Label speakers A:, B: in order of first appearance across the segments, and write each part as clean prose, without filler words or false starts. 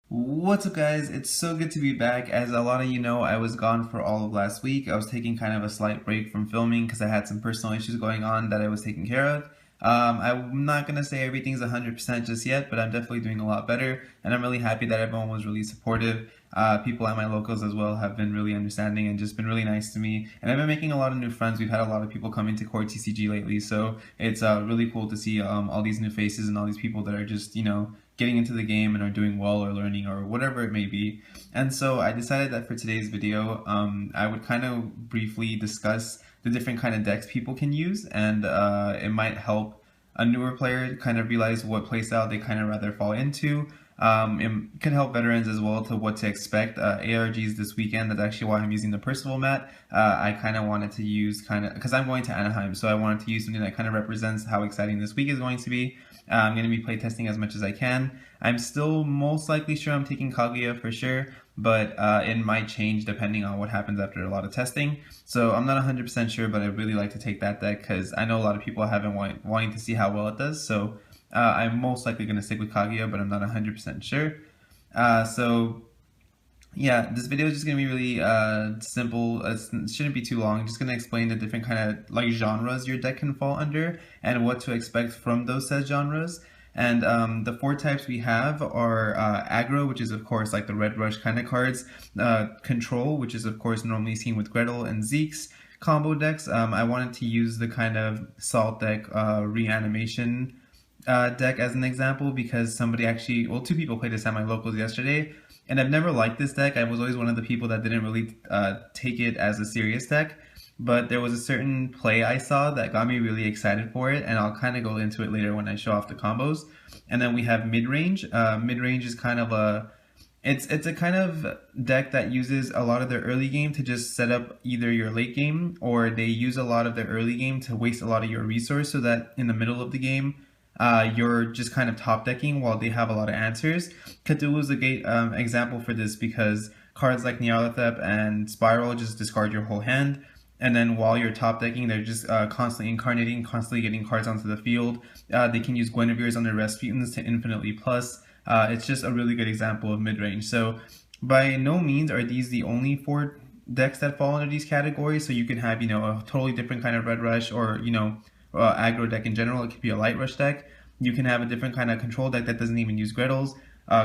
A: What's up, guys? It's so good to be back. As a lot of you know, I was gone for all of last week. I was taking kind of a slight break from filming because I had some personal issues going on that I was taking care of. I'm not going to say everything's 100% just yet, but I'm definitely doing a lot better, and I'm really happy that everyone was really supportive. People at my locals as well have been really understanding and just been really nice to me, and I've been making a lot of new friends. We've had a lot of people come into CoreTCG lately, so it's really cool to see all these new faces and all these people that are just, getting into the game and are doing well or learning or whatever it may be. And so I decided that for today's video, I would kind of briefly discuss the different kind of decks people can use, and it might help a newer player kind of realize what playstyle they kind of rather fall into. It can help veterans as well to what to expect. ARGs this weekend, that's actually why I'm using the Percival mat. I kind of wanted to use because I'm going to Anaheim, so I wanted to use something that kind of represents how exciting this week is going to be. I'm going to be playtesting as much as I can. I'm still most likely sure I'm taking Kaguya for sure, but it might change depending on what happens after a lot of testing. So I'm not 100% sure, but I'd really like to take that deck because I know a lot of people have been wanting to see how well it does. So I'm most likely going to stick with Kaguya, but I'm not 100% sure. So yeah, this video is just going to be really simple. It shouldn't be too long. I'm just going to explain the different kind of like genres your deck can fall under and what to expect from those said genres. And the four types we have are Aggro, which is of course like the Red Rush kind of cards, Control, which is of course normally seen with Gretel and Zeke's combo decks. I wanted to use the kind of Salt deck Reanimation deck as an example because two people played this at my locals yesterday, and I've never liked this deck. I was always one of the people that didn't really take it as a serious deck, but there was a certain play I saw that got me really excited for it, and I'll kind of go into it later when I show off the combos. And then we have Midrange. Midrange is kind of it's a kind of deck that uses a lot of their early game to just set up either your late game, or they use a lot of their early game to waste a lot of your resource so that in the middle of the game you're just kind of top decking while they have a lot of answers. Cthulhu is a great example for this because cards like Nyarlathotep and Spiral just discard your whole hand, and then while you're top decking, they're just constantly incarnating, constantly getting cards onto the field. They can use Guinevere's on their Rasputins to infinitely plus. It's just a really good example of mid-range. So by no means are these the only four decks that fall under these categories. So you can have, a totally different kind of Red Rush or, aggro deck in general. It could be a light rush deck. You can have a different kind of control deck that doesn't even use Gretels.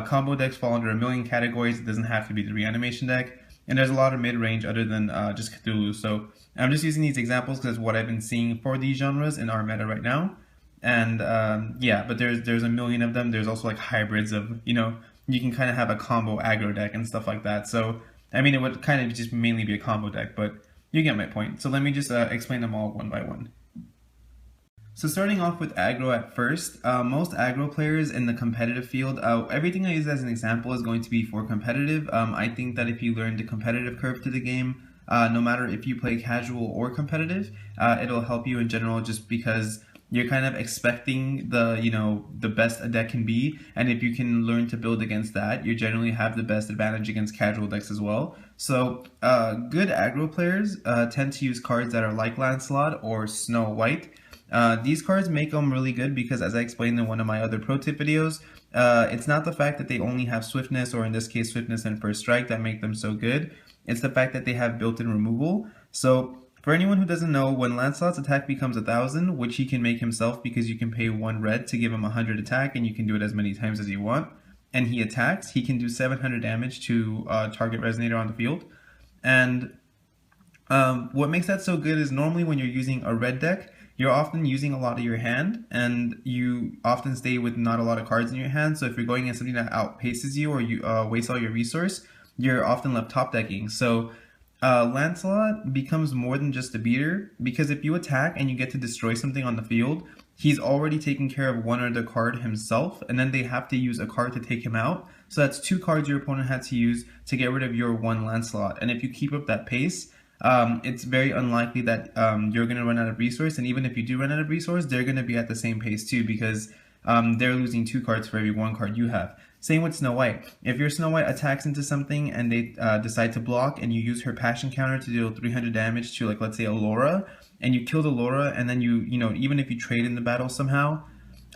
A: Combo decks fall under a million categories. It doesn't have to be the reanimation deck. And there's a lot of mid-range other than just Cthulhu. So I'm just using these examples because that's what I've been seeing for these genres in our meta right now. And yeah, but there's a million of them. There's also like hybrids of, you can kind of have a combo aggro deck and stuff like that. So, I mean, it would kind of just mainly be a combo deck, but you get my point. So let me just explain them all one by one. So starting off with aggro at first, most aggro players in the competitive field, everything I use as an example is going to be for competitive. I think that if you learn the competitive curve to the game, no matter if you play casual or competitive, it'll help you in general just because you're kind of expecting the best a deck can be, and if you can learn to build against that, you generally have the best advantage against casual decks as well. So good aggro players tend to use cards that are like Lancelot or Snow White. These cards make them really good because, as I explained in one of my other pro tip videos, it's not the fact that they only have swiftness, or in this case swiftness and first strike, that make them so good. It's the fact that they have built-in removal. So for anyone who doesn't know, when Lancelot's attack becomes 1,000, which he can make himself because you can pay 1 red to give him 100 attack, and you can do it as many times as you want, and he attacks, he can do 700 damage to target Resonator on the field. And what makes that so good is normally when you're using a red deck, you're often using a lot of your hand, and you often stay with not a lot of cards in your hand. So if you're going against something that outpaces you, or you waste all your resource, you're often left top decking. So Lancelot becomes more than just a beater, because if you attack and you get to destroy something on the field, he's already taken care of one other card himself, and then they have to use a card to take him out. So that's 2 cards your opponent had to use to get rid of your one Lancelot. And if you keep up that pace, it's very unlikely that you're going to run out of resource, and even if you do run out of resource, they're going to be at the same pace too, because they're losing 2 cards for every 1 card you have. Same with Snow White. If your Snow White attacks into something and they decide to block, and you use her passion counter to deal 300 damage to, like, let's say Allura, and you kill the Allura, and then you know, even if you trade in the battle somehow,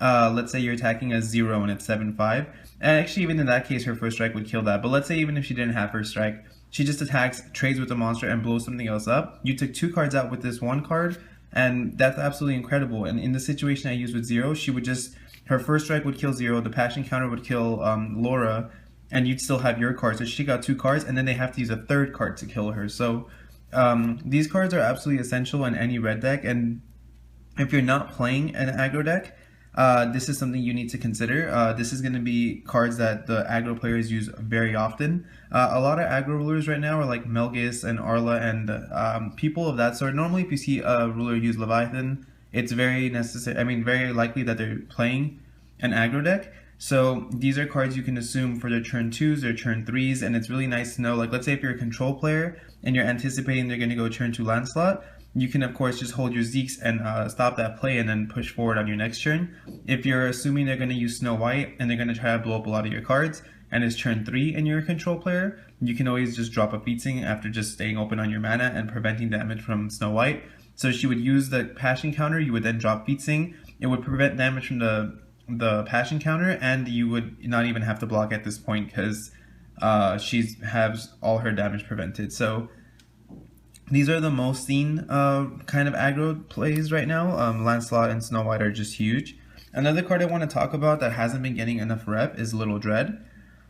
A: let's say you're attacking a 0 and it's 7-5. And actually, even in that case, her first strike would kill that. But let's say even if she didn't have first strike, she just attacks, trades with the monster, and blows something else up. You took 2 cards out with this 1 card, and that's absolutely incredible. And in the situation I used with 0, she would just, her first strike would kill 0, the passion counter would kill Laura, and you'd still have your card. So she got 2 cards, and then they have to use a 3rd card to kill her. So these cards are absolutely essential in any red deck, and if you're not playing an aggro deck, this is something you need to consider. This is going to be cards that the aggro players use very often. A lot of aggro rulers right now are like Melgis and Arla and people of that sort. Normally if you see a ruler use Leviathan, it's very very likely that they're playing an aggro deck. So these are cards you can assume for their turn 2s, their turn 3s, and it's really nice to know, like let's say if you're a control player and you're anticipating they're going to go turn 2 Lancelot, you can of course just hold your Zeeks and stop that play and then push forward on your next turn. If you're assuming they're going to use Snow White and they're going to try to blow up a lot of your cards and it's turn 3 and you're a control player, you can always just drop a Feetsing after just staying open on your mana and preventing damage from Snow White. So she would use the passion counter, you would then drop Feetsing. It would prevent damage from the passion counter, and you would not even have to block at this point because she has all her damage prevented. So these are the most seen kind of aggro plays right now. Lancelot and Snow White are just huge. Another card I want to talk about that hasn't been getting enough rep is Little Dread.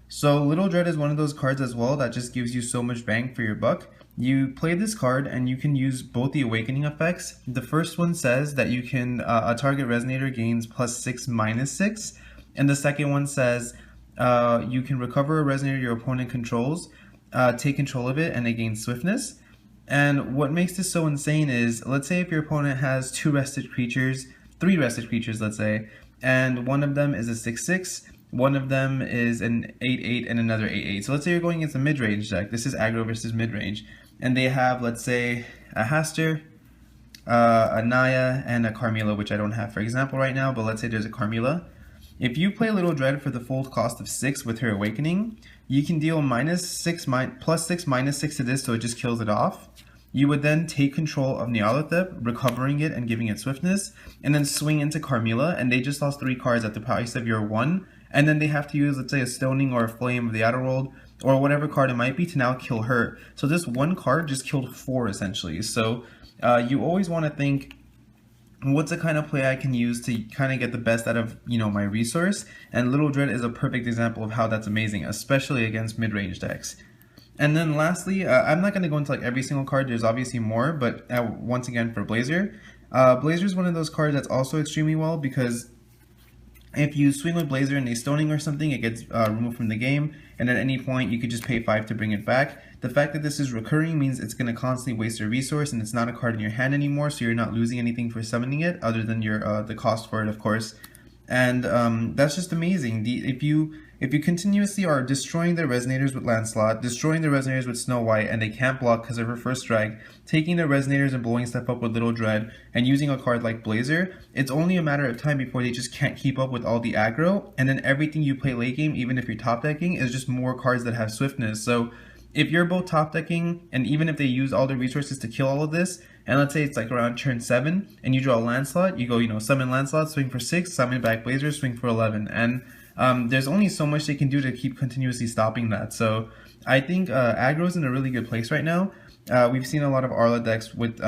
A: So Little Dread is one of those cards as well that just gives you so much bang for your buck. You play this card and you can use both the awakening effects. The first one says that you can, a target resonator gains +6, -6. And the second one says you can recover a resonator your opponent controls, take control of it, and it gains swiftness. And what makes this so insane is, let's say if your opponent has 2 rested creatures, 3 rested creatures let's say, and one of them is a 6/6, one of them is an 8/8, and another 8/8. So let's say you're going against a mid-range deck. This is aggro versus mid-range. And they have, let's say, a Haster, a Naya, and a Carmilla, which I don't have for example right now, but let's say there's a Carmilla. If you play Little Dread for the full cost of 6 with her awakening, you can deal +6 -6 to this, so it just kills it off. You would then take control of Nyarlathotep, recovering it and giving it swiftness, and then swing into Carmilla, and they just lost 3 cards at the price of your 1, and then they have to use, let's say, a Stoning or a Flame of the Outer World, or whatever card it might be to now kill her. So this 1 card just killed 4 essentially. So you always want to think, what's the kind of play I can use to kind of get the best out of, my resource? And Little Dread is a perfect example of how that's amazing, especially against mid-range decks. And then lastly, I'm not going to go into like every single card, there's obviously more, but once again for Blazer. Blazer is one of those cards that's also extremely well, because if you swing with Blazer and a Stoning or something, it gets removed from the game, and at any point you could just pay 5 to bring it back. The fact that this is recurring means it's going to constantly waste a resource, and it's not a card in your hand anymore, so you're not losing anything for summoning it, other than your the cost for it, of course. And that's just amazing. If you continuously are destroying their resonators with Lancelot, destroying the resonators with Snow White, and they can't block because of her first strike, taking their resonators and blowing stuff up with Little Dread, and using a card like Blazer, it's only a matter of time before they just can't keep up with all the aggro, and then everything you play late game, even if you're top decking, is just more cards that have swiftness. So if you're both top decking, and even if they use all the resources to kill all of this, and let's say it's like around turn 7, and you draw Lancelot, you go, summon Lancelot, swing for 6, summon back Blazer, swing for 11, and there's only so much they can do to keep continuously stopping that. So I think aggro's in a really good place right now. We've seen a lot of Arla decks with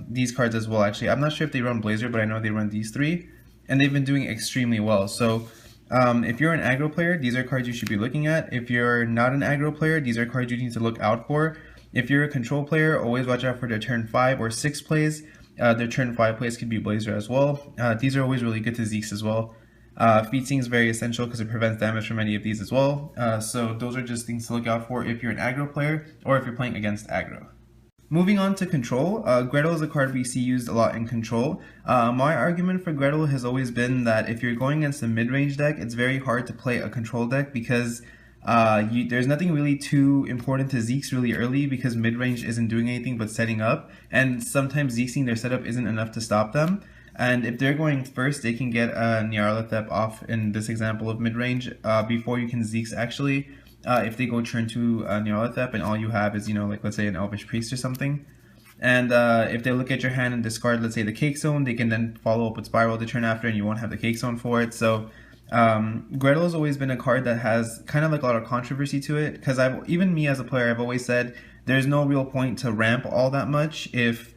A: these cards as well, actually. I'm not sure if they run Blazer, but I know they run these 3, and they've been doing extremely well. So if you're an aggro player, these are cards you should be looking at. If you're not an aggro player, these are cards you need to look out for. If you're a control player, always watch out for their turn 5 or 6 plays. Their turn 5 plays could be Blazer as well. These are always really good to Zeeks as well. Feetsing is very essential because it prevents damage from any of these as well. So those are just things to look out for if you're an aggro player or if you're playing against aggro. Moving on to control, Gretel is a card we see used a lot in control. My argument for Gretel has always been that if you're going against a mid-range deck, it's very hard to play a control deck because there's nothing really too important to Zeeks really early because mid-range isn't doing anything but setting up, and sometimes Zeeksing their setup isn't enough to stop them. And if they're going first, they can get a Nyarlathotep off in this example of mid-range before you can Zeeks actually. If they go turn 2 Nyarlathotep and all you have is, like let's say an Elvish Priest or something. And if they look at your hand and discard, let's say, the Cake Zone, they can then follow up with Spiral the turn after, and you won't have the Cake Zone for it. So Gretel has always been a card that has kind of like a lot of controversy to it, because even me as a player, I've always said there's no real point to ramp all that much if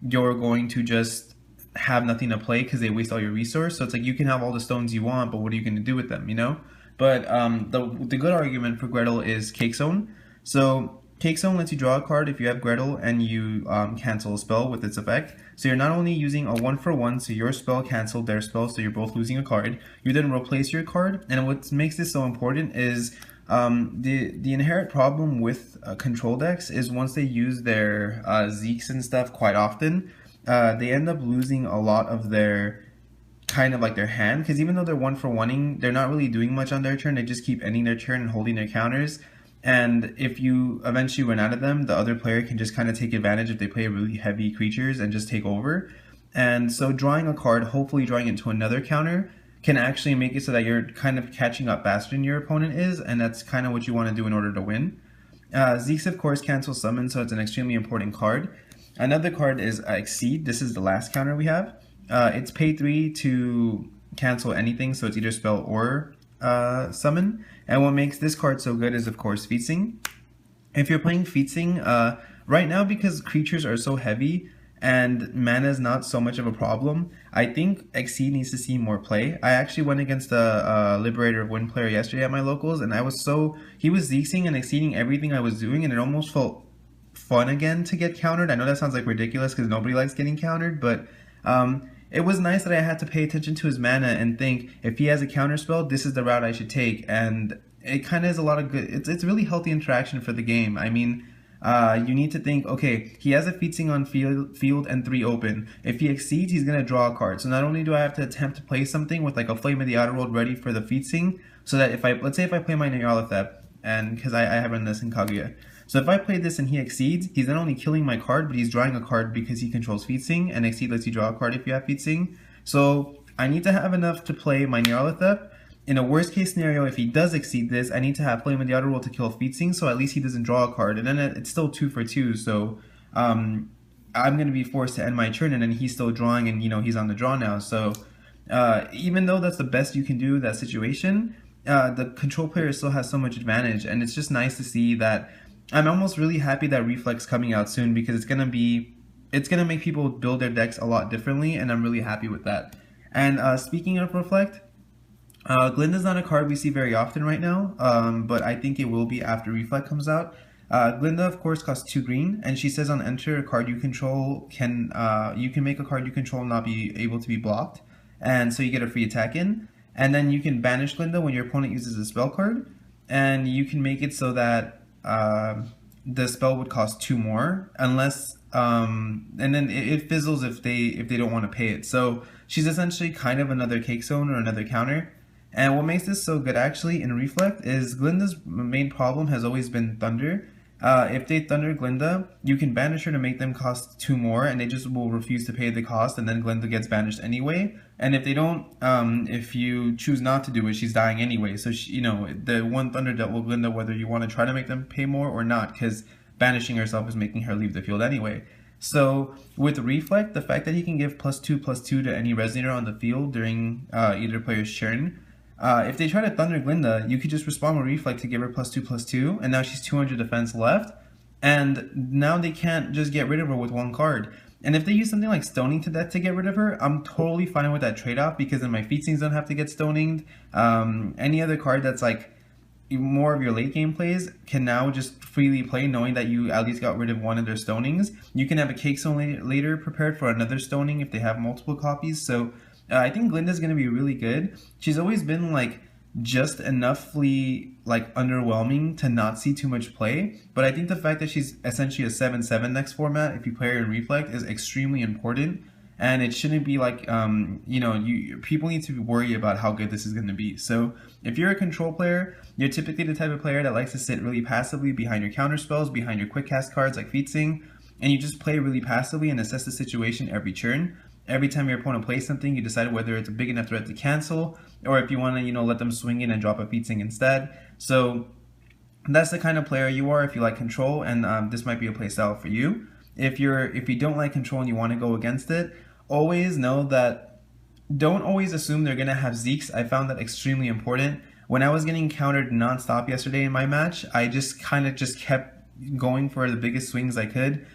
A: you're going to just have nothing to play because they waste all your resource. So it's like you can have all the stones you want, but what are you going to do with them, you know? But the good argument for Gretel is Cake Zone. So Cake Zone lets you draw a card if you have Gretel and you cancel a spell with its effect. So you're not only using a 1-for-1, so your spell canceled their spell, so you're both losing a card. You then replace your card, and what makes this so important is the inherent problem with control decks is once they use their Zeeks and stuff quite often, they end up losing a lot of their kind of like their hand, because even though they're 1-for-1ing, they're not really doing much on their turn. They just keep ending their turn and holding their counters. And if you eventually run out of them, the other player can just kind of take advantage if they play really heavy creatures and just take over. And so drawing a card, hopefully drawing it to another counter, can actually make it so that you're kind of catching up faster than your opponent is, and that's kind of what you want to do in order to win. Zeeks, of course, cancel summon, so it's an extremely important card. Another card is Exceed. This is the last counter we have. It's pay 3 to cancel anything, so it's either spell or summon. And what makes this card so good is, of course, Featsing. If you're playing Featsing, right now, because creatures are so heavy and mana is not so much of a problem, I think Exceed needs to see more play. I actually went against a Liberator of Wind player yesterday at my locals, and he was Zeexing and exceeding everything I was doing, and it almost felt fun again to get countered. I know that sounds like ridiculous because nobody likes getting countered, but it was nice that I had to pay attention to his mana and think, if he has a counter spell, this is the route I should take. And it kind of is a lot of good, it's really healthy interaction for the game. I mean, you need to think, okay, he has a Featsing on field and 3 open. If he exceeds, he's going to draw a card. So not only do I have to attempt to play something with like a Flame of the Outer World ready for the Featsing, so that let's say if I play my Nyarlathotep, and because I have run this in Kaguya. So if I play this and he exceeds, he's not only killing my card, but he's drawing a card because he controls Featsing, and Exceed lets you draw a card if you have Featsing. So I need to have enough to play my Nyarlathotep. In a worst case scenario, if he does exceed this, I need to have Flame of the Outer World to kill Featsing, so at least he doesn't draw a card. And then it's still 2 for 2, so I'm going to be forced to end my turn, and then he's still drawing, and he's on the draw now. So even though that's the best you can do in that situation, the control player still has so much advantage, and it's just nice to see that. I'm almost really happy that Reflect's coming out soon, because it's gonna make people build their decks a lot differently, and I'm really happy with that. And speaking of Reflect, Glinda's not a card we see very often right now, but I think it will be after Reflect comes out. Glinda, of course, costs 2 green, and she says on enter, a card you control you can make a card you control not be able to be blocked, and so you get a free attack in. And then you can banish Glinda when your opponent uses a spell card, and you can make it so that the spell would cost 2 more, unless and then it fizzles if they don't want to pay it. So she's essentially kind of another Cake Zone or another counter. And what makes this so good actually in Reflect is Glinda's main problem has always been Thunder. If they Thunder Glinda, you can banish her to make them cost 2 more, and they just will refuse to pay the cost, and then Glinda gets banished anyway. And if they don't, if you choose not to do it, she's dying anyway. So the one Thunder dealt with Glinda, whether you want to try to make them pay more or not, because banishing herself is making her leave the field anyway. So with Reflect, the fact that he can give +2/+2 to any Resonator on the field during either player's turn. If they try to Thunder Glinda, you could just respond with Reflect to give her +2/+2, and now she's 200 defense left, and now they can't just get rid of her with 1 card. And if they use something like Stoning to Death to get rid of her, I'm totally fine with that trade-off, because then my Featsings don't have to get stoninged. Any other card that's like more of your late game plays can now just freely play, knowing that you at least got rid of one of their stonings. You can have a Cake Zone later prepared for another stoning if they have multiple copies. So I think Glinda's going to be really good. She's always been like just enoughly like underwhelming to not see too much play, but I think the fact that she's essentially a 7/7 next format if you play her in Reflect is extremely important, and it shouldn't be like people need to worry about how good this is going to be. So if you're a control player, you're typically the type of player that likes to sit really passively behind your counter spells, behind your quick cast cards like Featsing, and you just play really passively and assess the situation every turn. Every time your opponent plays something, you decide whether it's a big enough threat to cancel, or if you want to, let them swing in and drop a Featsing instead. So that's the kind of player you are if you like control, and this might be a play style for you. if you don't like control and you want to go against it, always know that don't always assume they're gonna have Zeeks. I found that extremely important. When I was getting countered nonstop yesterday in my match, I just kind of just kept going for the biggest swings I could,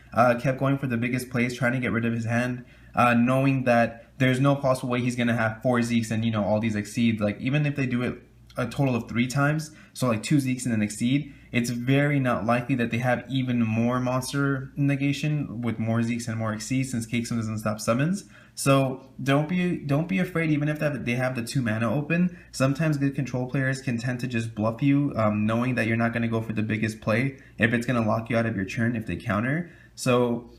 A: kept going for the biggest plays, trying to get rid of his hand, knowing that there's no possible way he's gonna have 4 Zeeks and, you know, all these exceeds. Like, even if they do it a total of 3 times, so like 2 Zeeks and an exceed, it's very not likely that they have even more monster negation with more Zeeks and more exceeds, since Cakesum doesn't stop summons. So don't be afraid, even if they have the 2 mana open. Sometimes good control players can tend to just bluff you, knowing that you're not going to go for the biggest play if it's going to lock you out of your turn if they counter. So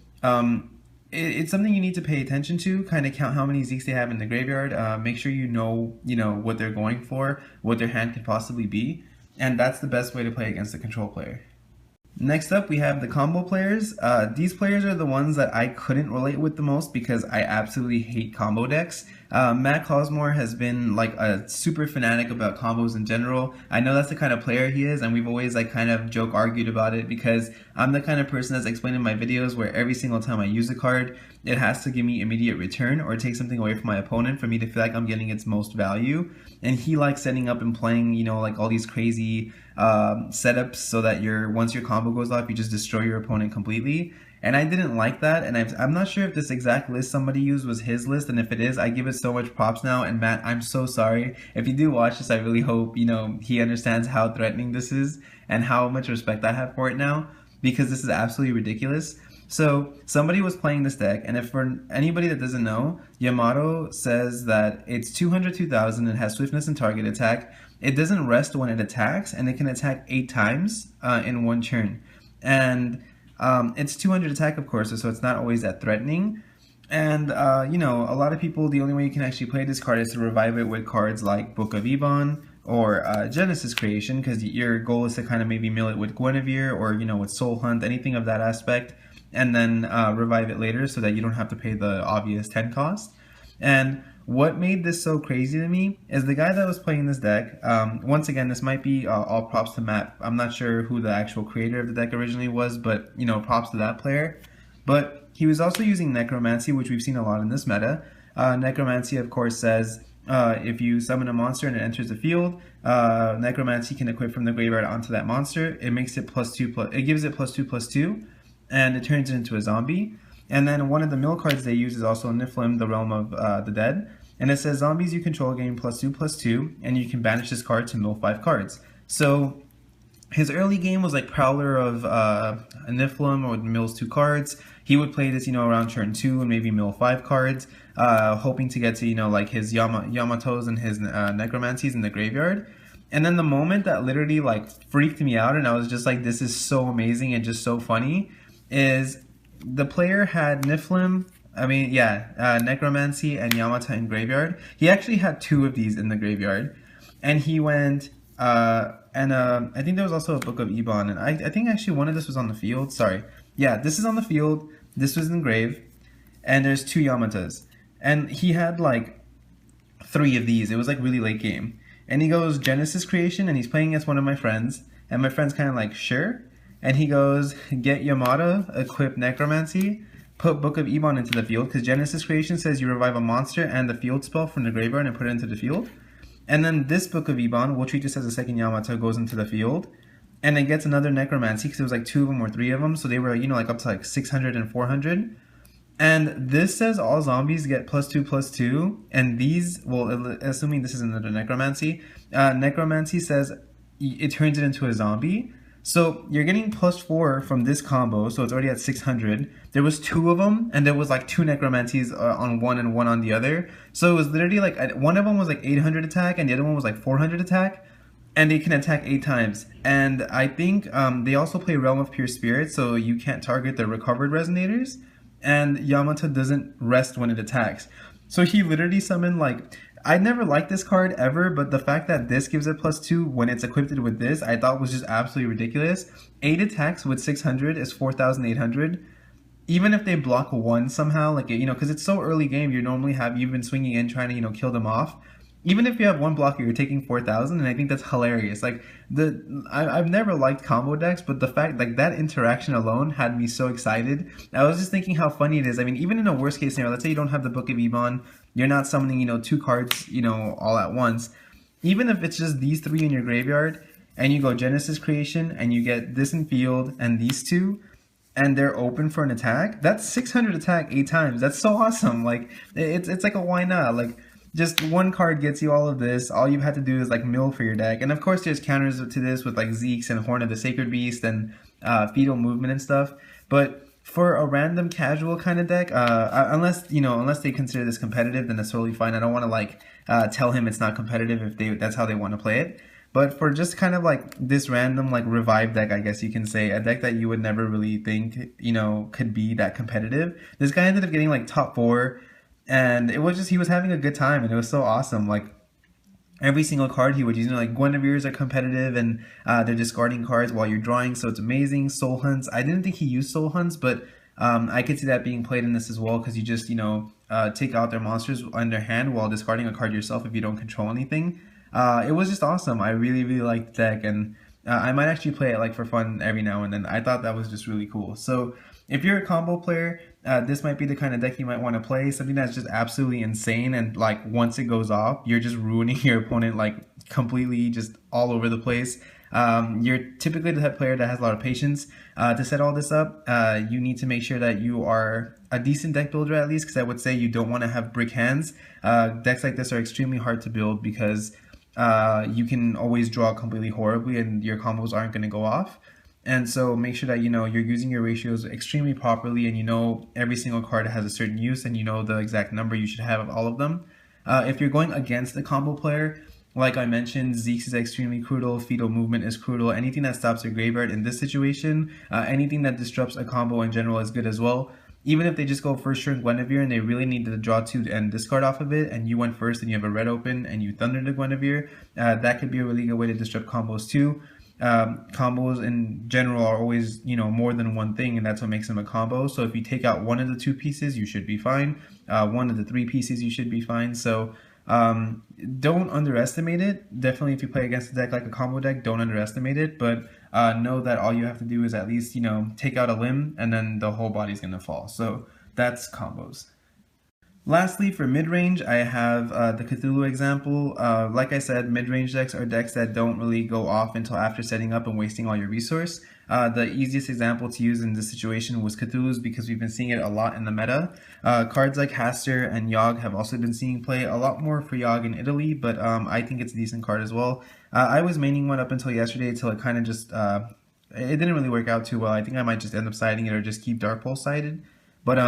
A: it's something you need to pay attention to. Kind of count how many Zeeks they have in the graveyard. Make sure you know what they're going for, what their hand could possibly be, and that's the best way to play against a control player. Next up, we have the combo players. These players are the ones that I couldn't relate with the most because I absolutely hate combo decks. Matt Cosmore has been like a super fanatic about combos in general. I know that's the kind of player he is, and we've always like kind of argued about it, because I'm the kind of person that's explained in my videos where every single time I use a card, it has to give me immediate return or take something away from my opponent for me to feel like I'm getting its most value. And he likes setting up and playing, like all these crazy setups so that once your combo goes off, you just destroy your opponent completely. And I didn't like that, and I'm not sure if this exact list somebody used was his list, and if it is, I give it so much props now. And Matt, I'm so sorry. If you do watch this, I really hope he understands how threatening this is and how much respect I have for it now, because this is absolutely ridiculous. So somebody was playing this deck, and if for anybody that doesn't know, Yamato says that it's 200-2000, it has swiftness and target attack. It doesn't rest when it attacks, and it can attack 8 times in one turn. And it's 200 attack, of course, so it's not always that threatening. And, a lot of people, the only way you can actually play this card is to revive it with cards like Book of Ebon or Genesis Creation, because your goal is to kind of maybe mill it with Guinevere or, with Soul Hunt, anything of that aspect, and then revive it later so that you don't have to pay the obvious 10 cost. And what made this so crazy to me is the guy that was playing this deck, once again, this might be all props to Matt. I'm not sure who the actual creator of the deck originally was, but, props to that player. But he was also using Necromancy, which we've seen a lot in this meta. Necromancy, of course, says if you summon a monster and it enters the field, Necromancy can equip from the graveyard onto that monster. It makes it +2+, it gives it +2/+2, and it turns it into a zombie. And then one of the mill cards they use is also Niflheim, the Realm of the Dead. And it says zombies you control gain +2/+2, and you can banish this card to mill 5 cards. So his early game was like Prowler of Niflheim, or mills 2 cards. He would play this, around turn 2 and maybe mill 5 cards, hoping to get to, like his Yamatos and his Necromancies in the graveyard. And then the moment that literally like freaked me out, and I was just like, this is so amazing and just so funny, is the player had Niflheim, Necromancy and Yamata in graveyard. He actually had 2 of these in the graveyard, and he went I think there was also a Book of Ebon, and I think actually one of this was on the field. Sorry, yeah, this is on the field. This was in grave, and there's 2 Yamatas, and he had like 3 of these. It was like really late game, and he goes Genesis Creation, and he's playing against one of my friends, and my friend's kind of like sure. And he goes, get Yamato, equip Necromancy, put Book of Ebon into the field, because Genesis Creation says you revive a monster and the field spell from the graveyard and put it into the field. And then this Book of Ebon, we'll treat this as a second Yamato, goes into the field. And it gets another Necromancy, because it was like 2 of them or 3 of them, so they were, like up to like 600 and 400. And this says all zombies get +2/+2, and these, well, assuming this is another Necromancy, Necromancy says it turns it into a zombie. So you're getting +4 from this combo, so it's already at 600. There was 2 of them, and there was like 2 Necromancies on one and one on the other. So it was literally like, one of them was like 800 attack, and the other one was like 400 attack, and they can attack 8 times. And I think they also play Realm of Pure Spirit, so you can't target the recovered resonators, and Yamato doesn't rest when it attacks. So he literally summoned like, I never liked this card ever, but the fact that this gives it +2 when it's equipped with this, I thought was just absolutely ridiculous. 8 attacks with 600 is 4,800. Even if they block 1 somehow, like, because it's so early game, you've been swinging in trying to, kill them off. even if you have one blocker, you're taking 4,000, and I think that's hilarious. Like I've never liked combo decks, but the fact like that interaction alone had me so excited. I was just thinking how funny it is. I mean, even in a worst case scenario, let's say you don't have the Book of Ebon, you're not summoning, you know, 2 cards, you know, all at once. Even if it's just these 3 in your graveyard, and you go Genesis Creation, and you get this in field and these 2, and they're open for an attack, that's 600 attack 8 times. That's so awesome. Like it's like a why not? Like just 1 card gets you all of this. All you have to do is like mill for your deck. And of course there's counters to this with like Zeke's and Horn of the Sacred Beast and Fetal Movement and stuff. But for a random casual kind of deck, unless they consider this competitive, then that's totally fine. I don't want to like tell him it's not competitive if that's how they want to play it. But for just kind of like this random like revive deck, I guess you can say, a deck that you would never really think, you know, could be that competitive, this guy ended up getting like top 4, and it was just, he was having a good time, and it was so awesome. Like every single card he would use, you know, like Guinevere's are competitive, and they're discarding cards while you're drawing, so it's amazing. Soul Hunts, I didn't think he used Soul Hunts, but I could see that being played in this as well, because you just, you know, take out their monsters on their hand while discarding a card yourself if you don't control anything. It was just awesome. I really, really liked the deck, and I might actually play it like for fun every now and then. I thought that was just really cool. So if you're a combo player, this might be the kind of deck you might want to play. Something that's just absolutely insane, and like once it goes off, you're just ruining your opponent like completely, just all over the place. You're typically the type of player that has a lot of patience. To set all this up, you need to make sure that you are a decent deck builder at least, because I would say you don't want to have brick hands. Decks like this are extremely hard to build because you can always draw completely horribly and your combos aren't going to go off. And so make sure that, you know, you're using your ratios extremely properly, and you know every single card has a certain use, and you know the exact number you should have of all of them. If you're going against a combo player, like I mentioned, Zeke's is extremely crucial, Fetal Movement is crucial, anything that stops your graveyard in this situation, anything that disrupts a combo in general is good as well. Even if they just go first turn Guinevere and they really need to draw 2 and discard off of it, and you went first and you have a red open and you thunder the Guinevere, that could be a really good way to disrupt combos too. Combos in general are always, you know, more than one thing, and that's what makes them a combo. So if you take out 1 of the 2 pieces, you should be fine. 1 of the 3 pieces, you should be fine. So don't underestimate it. Definitely if you play against a deck like a combo deck, don't underestimate it, but know that all you have to do is at least, you know, take out a limb, and then the whole body's gonna fall. So that's combos. Lastly, for mid-range, I have the Cthulhu example. Like I said, mid-range decks are decks that don't really go off until after setting up and wasting all your resource. The easiest example to use in this situation was Cthulhu's, because we've been seeing it a lot in the meta. Cards like Haster and Yogg have also been seeing play, a lot more for Yogg in Italy, but I think it's a decent card as well. I was maining one up until yesterday, till it kind of just, it didn't really work out too well. I think I might just end up siding it or just keep Dark Pulse sided. But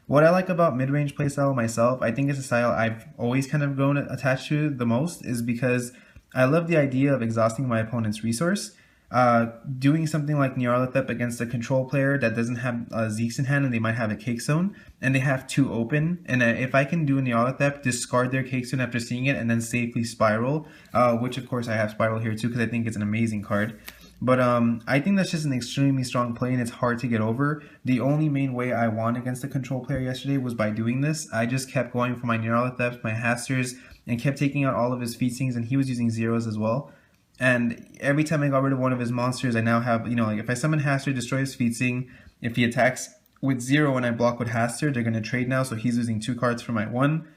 A: what I like about mid-range playstyle myself, I think it's a style I've always kind of grown attached to the most, is because I love the idea of exhausting my opponent's resource. Doing something like Nyarlathotep against a control player that doesn't have Zeke's in hand, and they might have a Cake Zone, and they have 2 open, and if I can do Nyarlathotep, discard their Cake Zone after seeing it, and then safely Spiral, which of course I have Spiral here too, because I think it's an amazing card. But I think that's just an extremely strong play, and it's hard to get over. The only main way I won against a control player yesterday was by doing this. I just kept going for my Nyarlathops, my Hasters, and kept taking out all of his Feastings, and he was using zeros as well. And every time I got rid of one of his monsters, I now have, you know, like if I summon Haster, destroy his Feasting, if he attacks with 0 and I block with Haster, they're going to trade now, so he's losing 2 cards for my 1.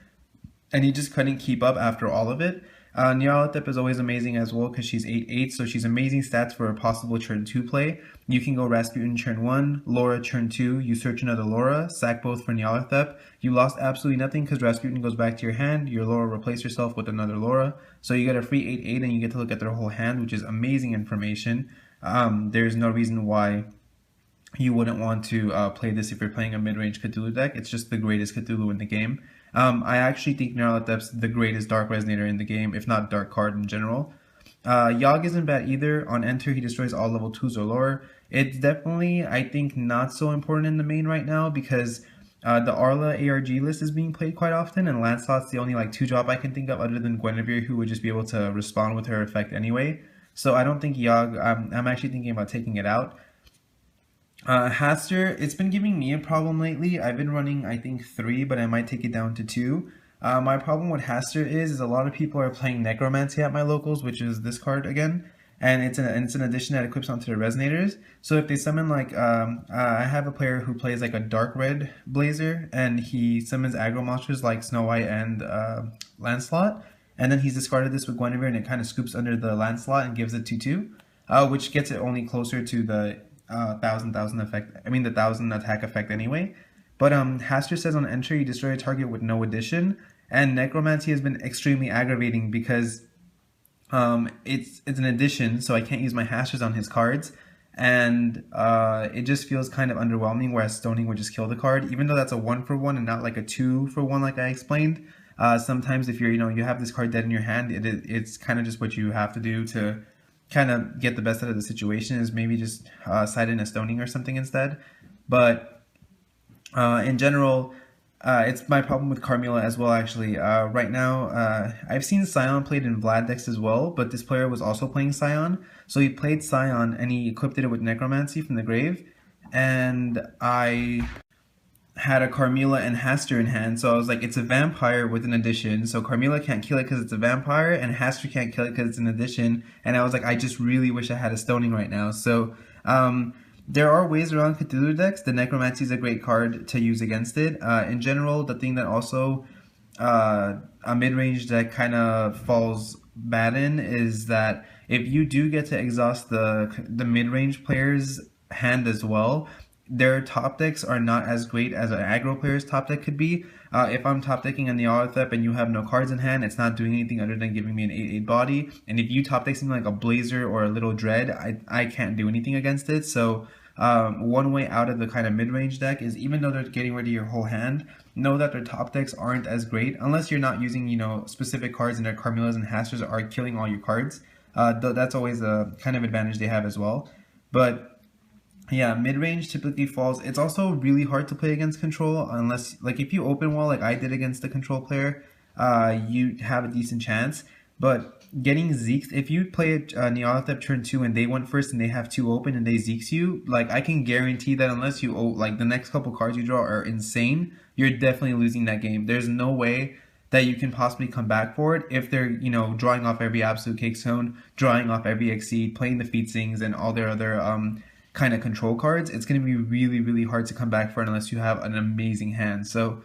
A: And he just couldn't keep up after all of it. Nyarlathotep is always amazing as well, because she's 8/8, so she's amazing stats for a possible turn 2 play. You can go Rasputin turn 1, Laura turn 2, you search another Laura, sack both for Nyarlathotep. You lost absolutely nothing because Rasputin goes back to your hand, your Laura replace yourself with another Laura. So you get a free 8/8 and you get to look at their whole hand, which is amazing information. There's no reason why you wouldn't want to play this if you're playing a mid-range Cthulhu deck. It's just the greatest Cthulhu in the game. I actually think Nyarlathotep's the greatest Dark Resonator in the game, if not Dark card in general. Yogg isn't bad either. On enter, he destroys all level 2s or lower. It's definitely, I think, not so important in the main right now, because the Arla ARG list is being played quite often, and Lancelot's the only like 2-drop I can think of other than Guinevere, who would just be able to respond with her effect anyway. So I don't think Yogg, I'm actually thinking about taking it out. Haster, it's been giving me a problem lately. I've been running, I think, 3, but I might take it down to 2. My problem with Haster is a lot of people are playing Necromancy at my locals, which is this card again, and it's an addition that equips onto the Resonators. So if they summon like, I have a player who plays like a dark red Blazer, and he summons aggro monsters like Snow White and Lancelot, and then he's discarded this with Guinevere, and it kind of scoops under the Lancelot and gives it 2/2, which gets it only closer to the thousand effect. I mean the 1,000 attack effect anyway. But Haster says on entry, you destroy a target with no addition, and Necromancy has been extremely aggravating because it's an addition, so I can't use my Hasters on his cards, and it just feels kind of underwhelming. Whereas Stoning would just kill the card, even though that's a 1-for-1 and not like a 2-for-1 like I explained. Sometimes if you have this card dead in your hand, it's kind of just what you have to do to kind of get the best out of the situation is maybe just side in a Stoning or something instead. But in general, it's my problem with Carmilla as well, actually. Right now, I've seen Scion played in Vlad decks as well, but this player was also playing Scion. So he played Scion and he equipped it with Necromancy from the grave. And I had a Carmilla and Haster in hand, so I was like, it's a vampire with an addition, so Carmilla can't kill it because it's a vampire, and Haster can't kill it because it's an addition. And I was like, I just really wish I had a Stoning right now. So, there are ways around Cthulhu decks. The Necromancy is a great card to use against it. In general, the thing that also a mid-range deck kind of falls bad in is that if you do get to exhaust the mid-range player's hand as well, their top decks are not as great as an aggro player's top deck could be. If I'm top decking on the Neolithep and you have no cards in hand, it's not doing anything other than giving me an 8/8 body. And if you top deck something like a Blazer or a Little Dread, I can't do anything against it. So one way out of the kind of mid-range deck is, even though they're getting rid of your whole hand, know that their top decks aren't as great unless you're not using, specific cards and their Carmillas and Hasters are killing all your cards. That's always a kind of advantage they have as well. But yeah, mid-range typically falls. It's also really hard to play against control unless, like, if you open well like I did against the control player, you have a decent chance. But getting Zekes, if you play a Neolithep turn 2 and they went first and they have 2 open and they Zekes you, like, I can guarantee that unless you, like, the next couple cards you draw are insane, you're definitely losing that game. There's no way that you can possibly come back for it if they're, drawing off every Absolute Cake Zone, drawing off every Exceed, playing the Feet Sings and all their other kind of control cards. It's going to be really, really hard to come back for it unless you have an amazing hand. So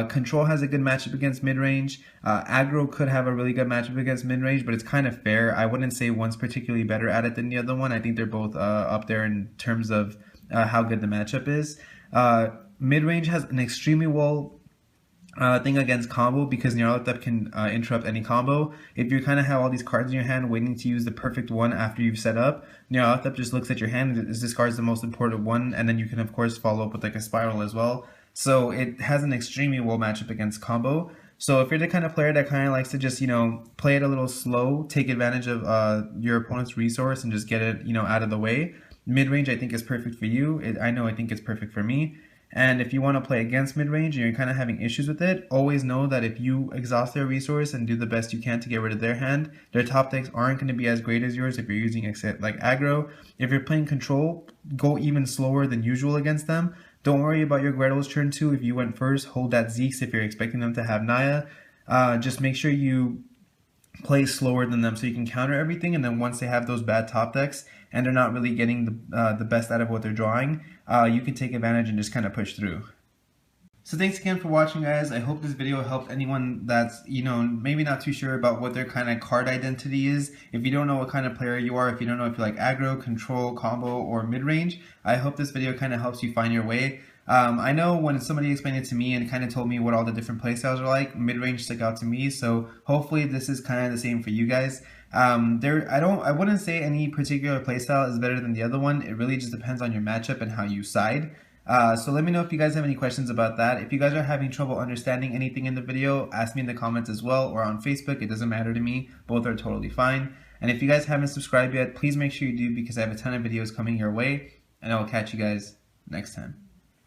A: control has a good matchup against mid-range. Aggro could have a really good matchup against mid-range, but it's kind of fair. I wouldn't say one's particularly better at it than the other one. I think they're both up there in terms of how good the matchup is. Mid-range has an extremely well thing against combo because Neolithep can interrupt any combo. If you kind of have all these cards in your hand waiting to use the perfect one after you've set up, Neolithep just looks at your hand and discards the most important one, and then you can of course follow up with like a spiral as well. So it has an extremely well matchup against combo. So if you're the kind of player that kind of likes to just, play it a little slow, take advantage of your opponent's resource and just get it, out of the way, mid-range I think is perfect for you. I think it's perfect for me. And if you want to play against mid-range and you're kind of having issues with it, always know that if you exhaust their resource and do the best you can to get rid of their hand, their top decks aren't going to be as great as yours if you're using like aggro. If you're playing control, go even slower than usual against them. Don't worry about your Gretel's turn 2 if you went first. Hold that Zekes if you're expecting them to have Naya. Just make sure you play slower than them so you can counter everything, and then once they have those bad top decks and they're not really getting the best out of what they're drawing, you can take advantage and just kind of push through. So thanks again for watching, guys. I hope this video helped anyone that's, maybe not too sure about what their kind of card identity is. If you don't know what kind of player you are, if you don't know if you like aggro, control, combo, or mid-range, I hope this video kind of helps you find your way. I know when somebody explained it to me and kind of told me what all the different playstyles are like, mid-range stuck out to me, so hopefully this is kind of the same for you guys. I wouldn't say any particular playstyle is better than the other one. It really just depends on your matchup and how you side. So let me know if you guys have any questions about that. If you guys are having trouble understanding anything in the video, ask me in the comments as well, or on Facebook. It doesn't matter to me. Both are totally fine. And if you guys haven't subscribed yet, please make sure you do, because I have a ton of videos coming your way, and I will catch you guys next time.